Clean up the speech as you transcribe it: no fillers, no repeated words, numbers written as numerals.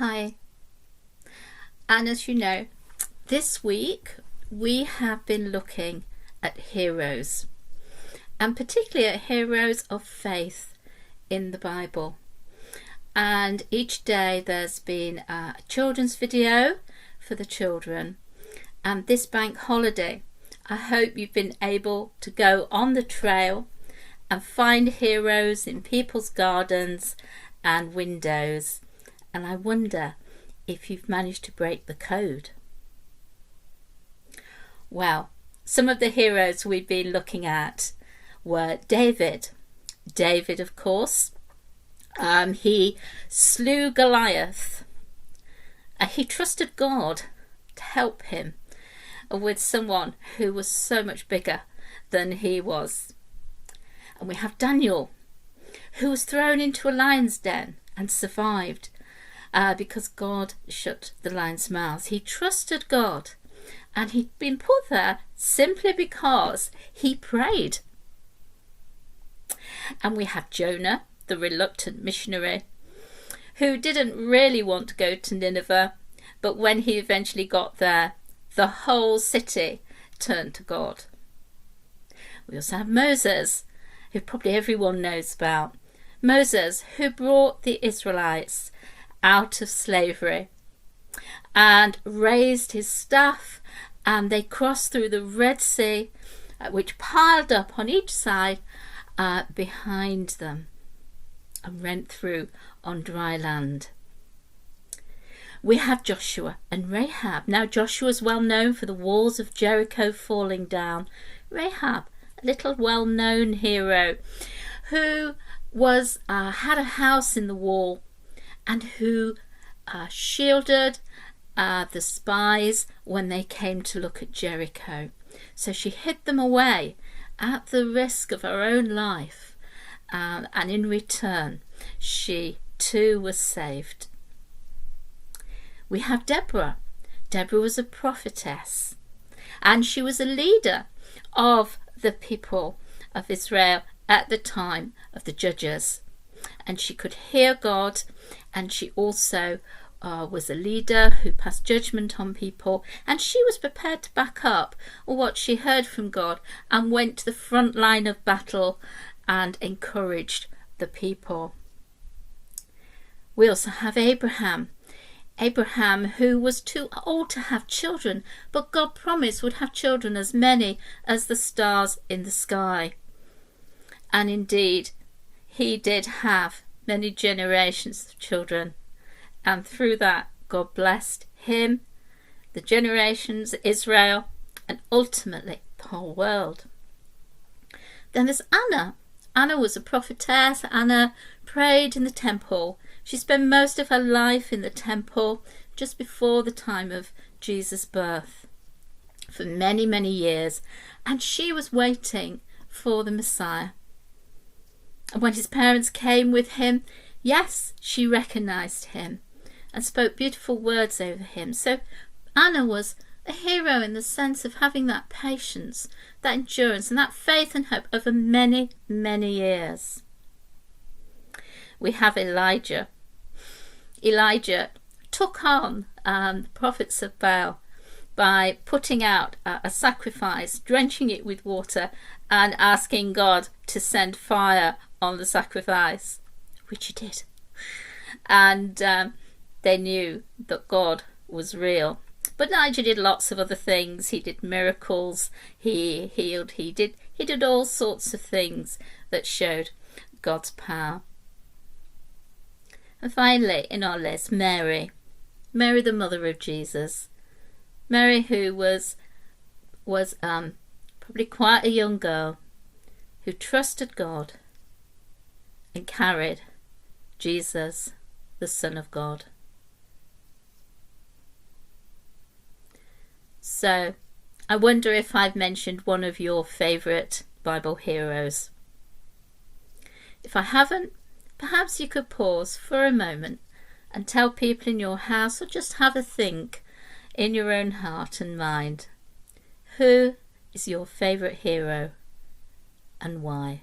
Hi, and as you know, this week we have been looking at heroes, and particularly at heroes of faith in the Bible. And each day there's been a children's video for the children, and this bank holiday I hope you've been able to go on the trail and find heroes in people's gardens and windows. And I wonder if you've managed to break the code. Well, some of the heroes we've been looking at were David. David, of course, he slew Goliath. He trusted God to help him with someone who was so much bigger than he was. And we have Daniel, who was thrown into a lion's den and survived because God shut the lion's mouth. He trusted God, and he'd been put there simply because he prayed. And we have Jonah, the reluctant missionary, who didn't really want to go to Nineveh, but when he eventually got there, the whole city turned to God. We also have Moses, who probably everyone knows about. Moses, who brought the Israelites out of slavery and raised his staff, and they crossed through the Red Sea, which piled up on each side behind them and went through on dry land. We have Joshua and Rahab. Now Joshua is well known for the walls of Jericho falling down. Rahab, a little well-known hero who was had a house in the wall and who shielded the spies when they came to look at Jericho. So she hid them away at the risk of her own life, and in return she too was saved. We have Deborah. Deborah was a prophetess, and she was a leader of the people of Israel at the time of the judges, and she could hear God, and she also was a leader who passed judgment on people, and she was prepared to back up what she heard from God and went to the front line of battle and encouraged the people. We also have Abraham, who was too old to have children, but God promised would have children as many as the stars in the sky. And indeed, he did have many generations of children, and through that God blessed him, the generations, Israel, and ultimately the whole world. Then there's Anna. Anna was a prophetess. Anna prayed in the temple. She spent most of her life in the temple just before the time of Jesus' birth for many, many years, and she was waiting for the Messiah. And when his parents came with him, yes, she recognized him and spoke beautiful words over him. So Anna was a hero in the sense of having that patience, that endurance, and that faith and hope over many, many years. We have Elijah. Elijah took on the prophets of Baal by putting out a sacrifice, drenching it with water, and asking God to send fire on the sacrifice, which he did. And they knew that God was real. But Elijah did lots of other things. He did miracles, he healed, he did all sorts of things that showed God's power. And finally, in our list, Mary, the mother of Jesus. Mary, who was probably quite a young girl, who trusted God and carried Jesus, the Son of God. So, I wonder if I've mentioned one of your favourite Bible heroes. If I haven't, perhaps you could pause for a moment and tell people in your house, or just have a think in your own heart and mind. Who is your favourite hero and why?